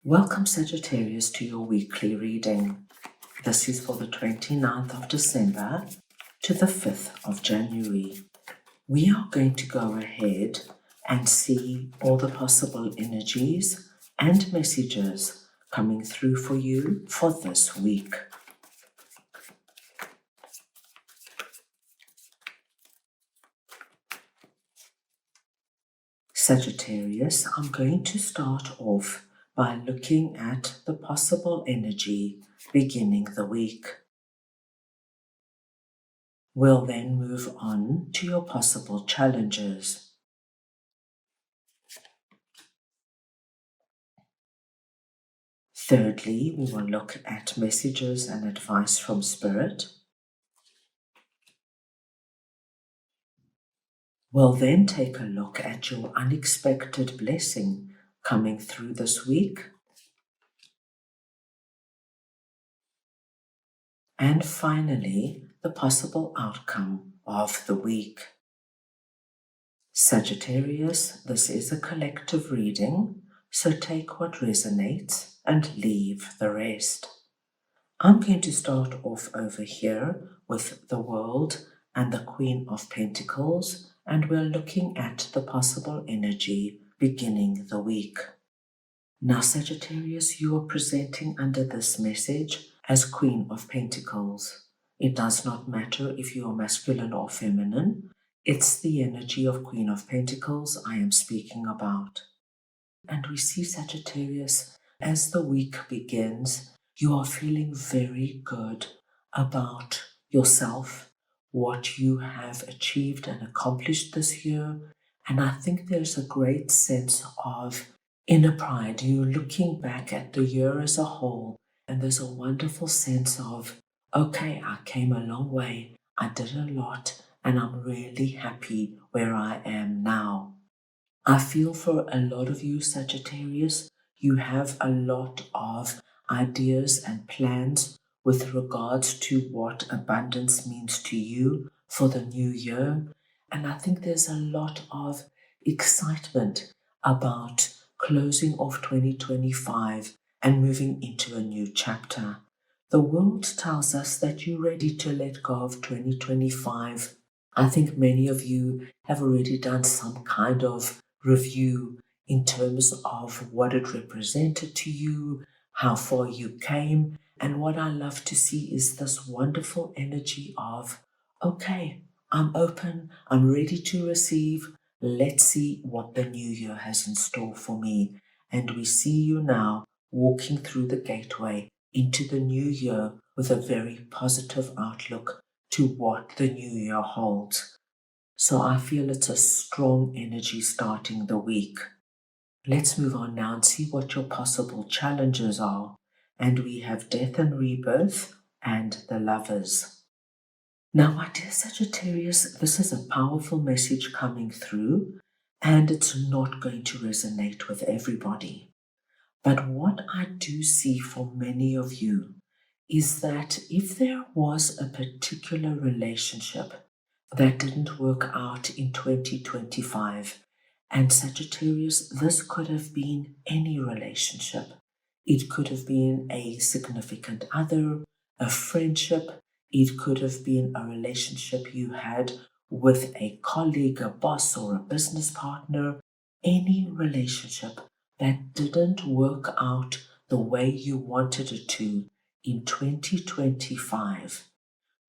Welcome, Sagittarius, to your weekly reading. This is for the 29th of December to the 5th of January. We are going to go ahead and see all the possible energies and messages coming through for you for this week. Sagittarius, I'm going to start off by looking at the possible energy beginning the week. We'll then move on to your possible challenges. Thirdly, we will look at messages and advice from Spirit. We'll then take a look at your unexpected blessing coming through this week. And finally, the possible outcome of the week. Sagittarius, this is a collective reading, so take what resonates and leave the rest. I'm going to start off over here with the World and the Queen of Pentacles, and we're looking at the possible energy beginning the week. Now, Sagittarius, you are presenting under this message as Queen of Pentacles. It does not matter if you are masculine or feminine. It's the energy of Queen of Pentacles I am speaking about. And we see, Sagittarius, as the week begins, you are feeling very good about yourself, what you have achieved and accomplished this year. And I think there's a great sense of inner pride. You're looking back at the year as a whole, and there's a wonderful sense of, okay, I came a long way, I did a lot, and I'm really happy where I am now. I feel for a lot of you, Sagittarius, you have a lot of ideas and plans with regards to what abundance means to you for the new year. And I think there's a lot of excitement about closing off 2025 and moving into a new chapter. The world tells us that you're ready to let go of 2025. I think many of you have already done some kind of review in terms of what it represented to you, how far you came, and what I love to see is this wonderful energy of, okay, I'm open, I'm ready to receive, let's see what the new year has in store for me. And we see you now walking through the gateway into the new year with a very positive outlook to what the new year holds. So I feel it's a strong energy starting the week. Let's move on now and see what your possible challenges are. And we have Death and Rebirth and the Lovers. Now, my dear Sagittarius, this is a powerful message coming through, and it's not going to resonate with everybody. But what I do see for many of you is that if there was a particular relationship that didn't work out in 2025. And Sagittarius, this could have been any relationship. It could have been a significant other, a friendship. It could have been a relationship you had with a colleague, a boss, or a business partner. Any relationship that didn't work out the way you wanted it to in 2025.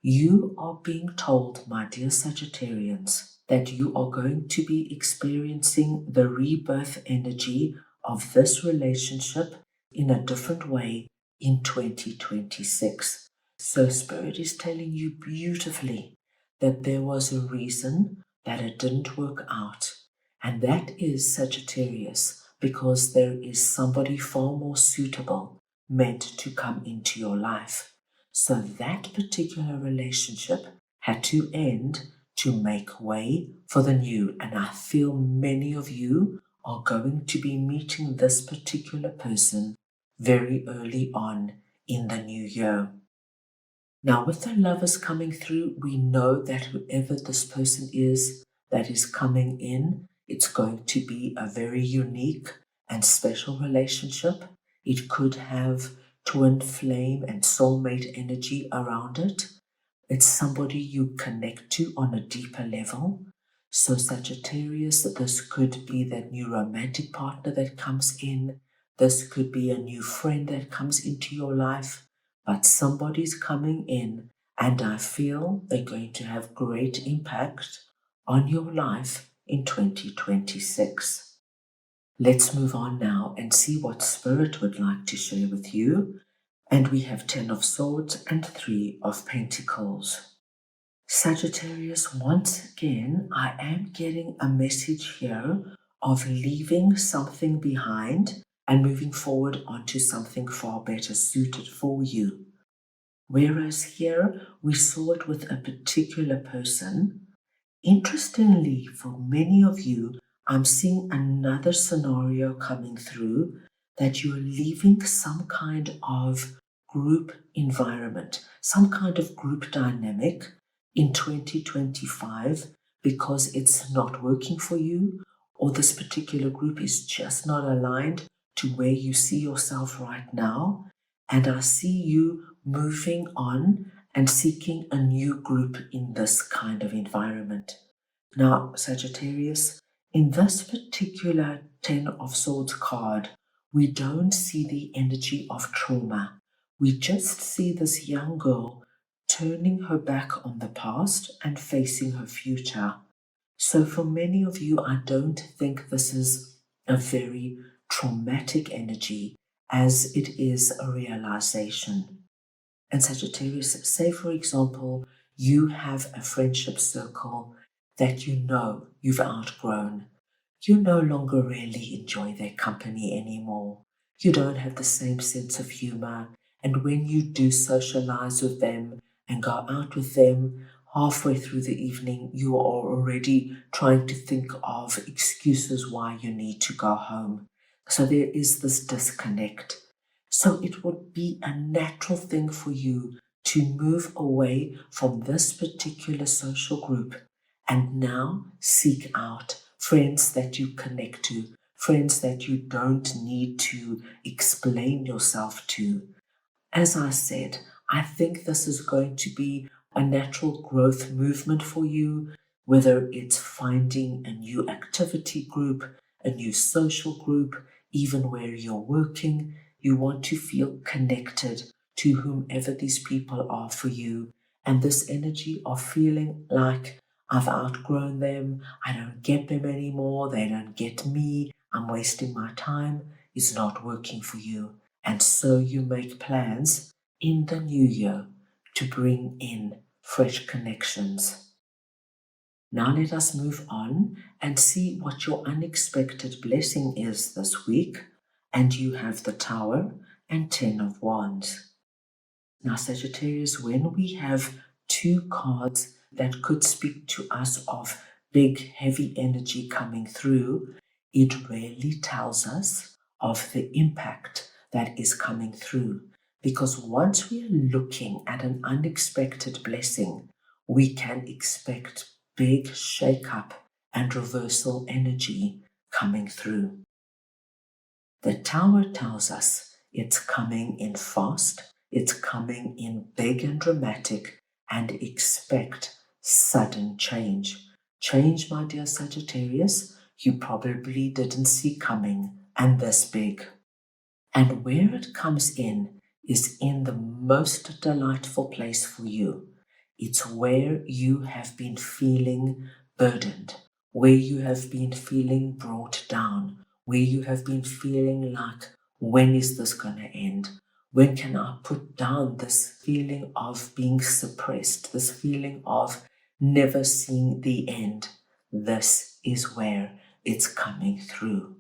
You are being told, my dear Sagittarians, that you are going to be experiencing the rebirth energy of this relationship in a different way in 2026. So Spirit is telling you beautifully that there was a reason that it didn't work out. And that is, Sagittarius, because there is somebody far more suitable meant to come into your life. So that particular relationship had to end to make way for the new. And I feel many of you are going to be meeting this particular person very early on in the new year. Now, with the Lovers coming through, we know that whoever this person is that is coming in, it's going to be a very unique and special relationship. It could have twin flame and soulmate energy around it. It's somebody you connect to on a deeper level. So Sagittarius, this could be that new romantic partner that comes in. This could be a new friend that comes into your life. But somebody's coming in, and I feel they're going to have great impact on your life in 2026. Let's move on now and see what Spirit would like to share with you. And we have 10 of Swords and 3 of Pentacles. Sagittarius, once again, I am getting a message here of leaving something behind and moving forward onto something far better suited for you. Whereas here we saw it with a particular person. Interestingly, for many of you, I'm seeing another scenario coming through that you're leaving some kind of group environment, some kind of group dynamic in 2025 because it's not working for you, or this particular group is just not aligned to where you see yourself right now. And I see you moving on and seeking a new group in this kind of environment. Now, Sagittarius, in this particular 10 of Swords card, we don't see the energy of trauma. We just see this young girl turning her back on the past and facing her future. So for many of you, I don't think this is a very traumatic energy as it is a realization. And Sagittarius, say for example, you have a friendship circle that you know you've outgrown. You no longer really enjoy their company anymore. You don't have the same sense of humor. And when you do socialize with them and go out with them, halfway through the evening, you are already trying to think of excuses why you need to go home. So there is this disconnect. So it would be a natural thing for you to move away from this particular social group and now seek out friends that you connect to, friends that you don't need to explain yourself to. As I said, I think this is going to be a natural growth movement for you, whether it's finding a new activity group, a new social group, even where you're working. You want to feel connected to whomever these people are for you. And this energy of feeling like I've outgrown them, I don't get them anymore, they don't get me, I'm wasting my time, is not working for you. And so you make plans in the new year to bring in fresh connections. Now let us move on and see what your unexpected blessing is this week. And you have the Tower and 10 of Wands. Now, Sagittarius, when we have two cards that could speak to us of big, heavy energy coming through, it really tells us of the impact that is coming through. Because once we are looking at an unexpected blessing, we can expect big shake-up and reversal energy coming through. The Tower tells us it's coming in fast, it's coming in big and dramatic, and expect sudden change. Change, my dear Sagittarius, you probably didn't see coming, and this big. And where it comes in is in the most delightful place for you. It's where you have been feeling burdened, where you have been feeling brought down, where you have been feeling like, when is this going to end? When can I put down this feeling of being suppressed, this feeling of never seeing the end? This is where it's coming through.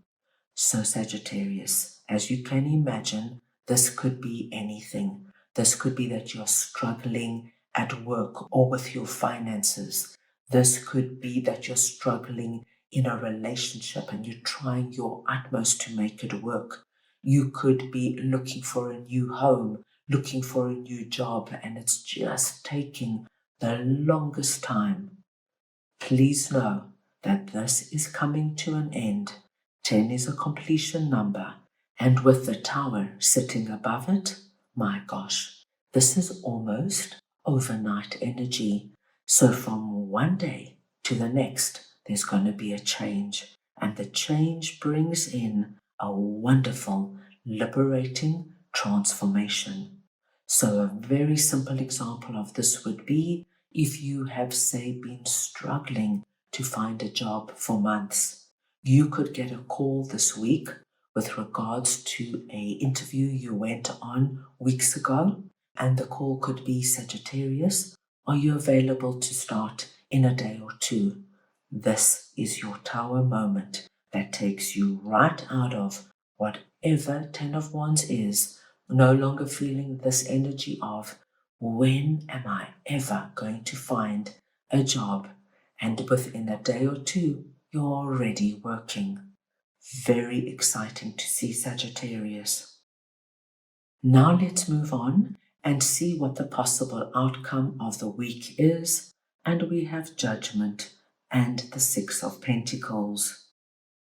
So Sagittarius, as you can imagine, this could be anything. This could be that you're struggling at work or with your finances. This could be that you're struggling in a relationship and you're trying your utmost to make it work. You could be looking for a new home, looking for a new job, and it's just taking the longest time. Please know that this is coming to an end. 10 is a completion number, And with the Tower sitting above it, my gosh, this is almost overnight energy. So from one day to the next, there's going to be a change. And the change brings in a wonderful, liberating transformation. So a very simple example of this would be if you have, say, been struggling to find a job for months. You could get a call this week with regards to an interview you went on weeks ago, and the call could be, Sagittarius, are you available to start in a day or two? This is your Tower moment that takes you right out of whatever Ten of Wands is, no longer feeling this energy of, when am I ever going to find a job? And within a day or two, you're already working. Very exciting to see, Sagittarius. Now let's move on and see what the possible outcome of the week is. And we have Judgment and the Six of Pentacles.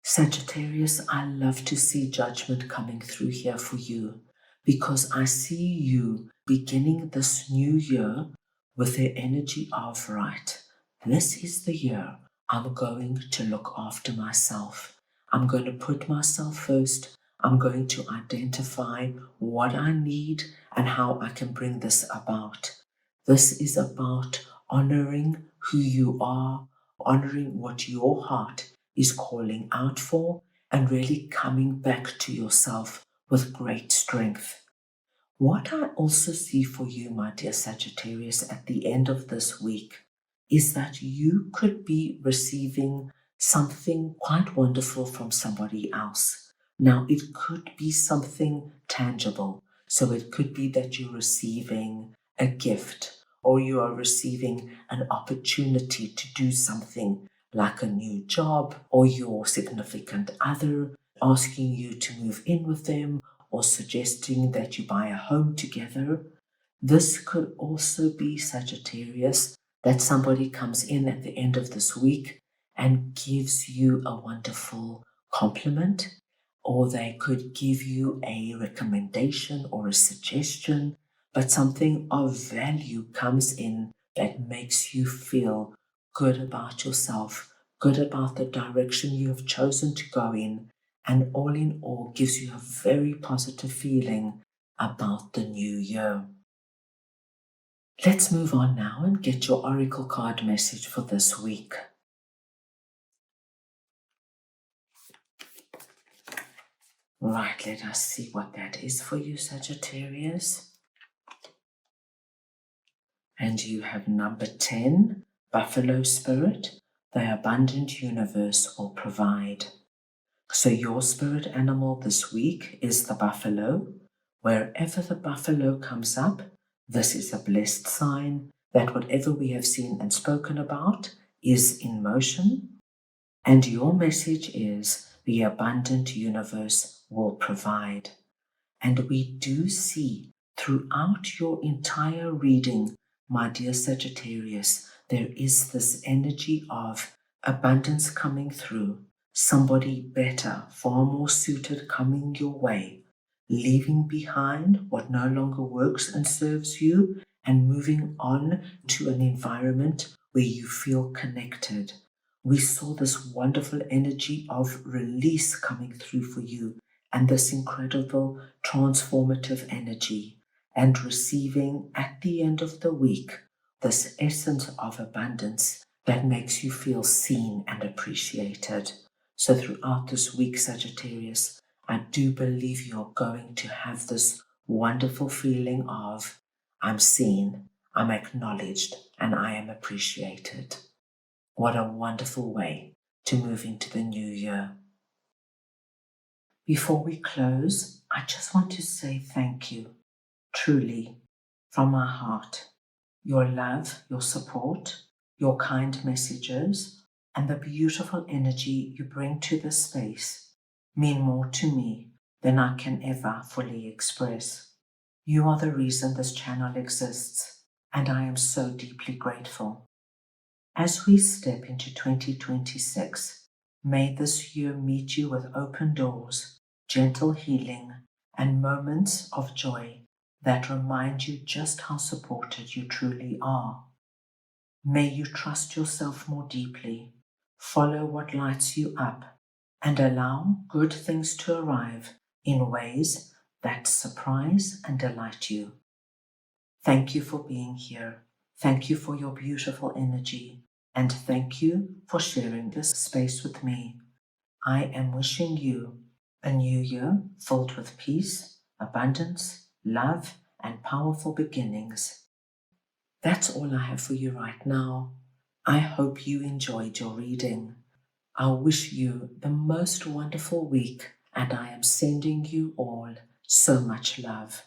Sagittarius, I love to see Judgment coming through here for you, because I see you beginning this new year with the energy of, right, this is the year I'm going to look after myself. I'm going to put myself first. I'm going to identify what I need and how I can bring this about. This is about honoring who you are, honoring what your heart is calling out for, and really coming back to yourself with great strength. What I also see for you, my dear Sagittarius, at the end of this week is that you could be receiving something quite wonderful from somebody else. Now, it could be something tangible. So it could be that you're receiving a gift, or you are receiving an opportunity to do something like a new job, or your significant other asking you to move in with them, or suggesting that you buy a home together. This could also be, Sagittarius, that somebody comes in at the end of this week and gives you a wonderful compliment, or they could give you a recommendation or a suggestion, but something of value comes in that makes you feel good about yourself, good about the direction you have chosen to go in all gives you a very positive feeling about the new year. Let's move on now and get your oracle card message for this week. Right, let us see what that is for you, Sagittarius. And you have number 10, Buffalo Spirit. The abundant universe will provide. So your spirit animal this week is the buffalo. Wherever the buffalo comes up, this is a blessed sign that whatever we have seen and spoken about is in motion. And your message is the abundant universe will provide. And we do see throughout your entire reading, my dear Sagittarius, there is this energy of abundance coming through, somebody better, far more suited coming your way, leaving behind what no longer works and serves you, and moving on to an environment where you feel connected. We saw this wonderful energy of release coming through for you, and this incredible transformative energy, and receiving at the end of the week this essence of abundance that makes you feel seen and appreciated. So throughout this week, Sagittarius, I do believe you're going to have this wonderful feeling of, I'm seen, I'm acknowledged, and I am appreciated. What a wonderful way to move into the new year. Before we close, I just want to say thank you, truly, from my heart. Your love, your support, your kind messages, and the beautiful energy you bring to this space mean more to me than I can ever fully express. You are the reason this channel exists, and I am so deeply grateful. As we step into 2026, may this year meet you with open doors, gentle healing, and moments of joy that remind you just how supported you truly are. May you trust yourself more deeply, follow what lights you up, and allow good things to arrive in ways that surprise and delight you. Thank you for being here. Thank you for your beautiful energy. And thank you for sharing this space with me. I am wishing you a new year filled with peace, abundance, love, and powerful beginnings. That's all I have for you right now. I hope you enjoyed your reading. I wish you the most wonderful week, and I am sending you all so much love.